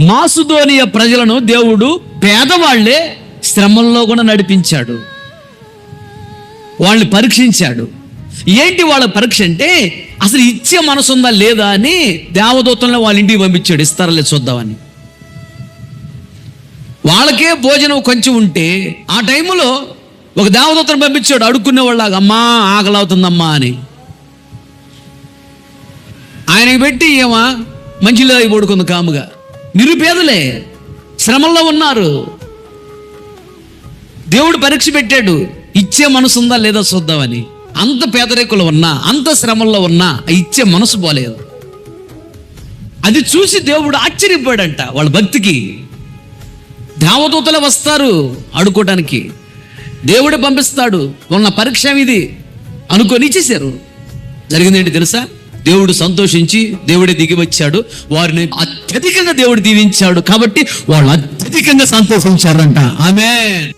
Macedonia ప్రజలను దేవుడు పేదవాళ్లే శ్రమల్లో కూడా నడిపించాడు. వాళ్ళని పరీక్షించాడు. ఏంటి వాళ్ళ పరీక్ష అంటే, అసలు ఇచ్చే మనసు ఉందా లేదా అని దేవదూతలను వాళ్ళ ఇంటికి పంపించాడు. ఇస్తారా లేదు చూద్దామని. వాళ్ళకే భోజనం కొంచెం ఉంటే ఆ టైంలో ఒక దేవదూతను పంపించాడు అడుక్కునే వాళ్ళగా, అమ్మా ఆకలి అవుతుందమ్మా అని. ఆయనకి పెట్టి ఏమా మంచిలో పడుకుంది కాముగా. నిరుపేదలే, శ్రమల్లో ఉన్నారు. దేవుడు పరీక్ష పెట్టాడు, ఇచ్చే మనసు ఉందా లేదా చూద్దామని. అంత పేదరికులు ఉన్నా, అంత శ్రమల్లో ఉన్నా ఇచ్చే మనసు పోలేదు. అది చూసి దేవుడు ఆశ్చర్యపోయాడంట వాళ్ళ భక్తికి. దేవదూతలు వస్తారు అడుక్కోవడానికి, దేవుడు పంపిస్తాడు, వాళ్ళ పరీక్ష ఇది అనుకొని ఇచ్చేశారు. జరిగిందేంటి తెలుసా? దేవుడు సంతోషించి దేవుడే దిగి వచ్చాడు, వారిని అత్యధికంగా దేవుడు దీవించాడు. కాబట్టి వాళ్ళు అత్యధికంగా సంతోషించారంట. ఆమేన్.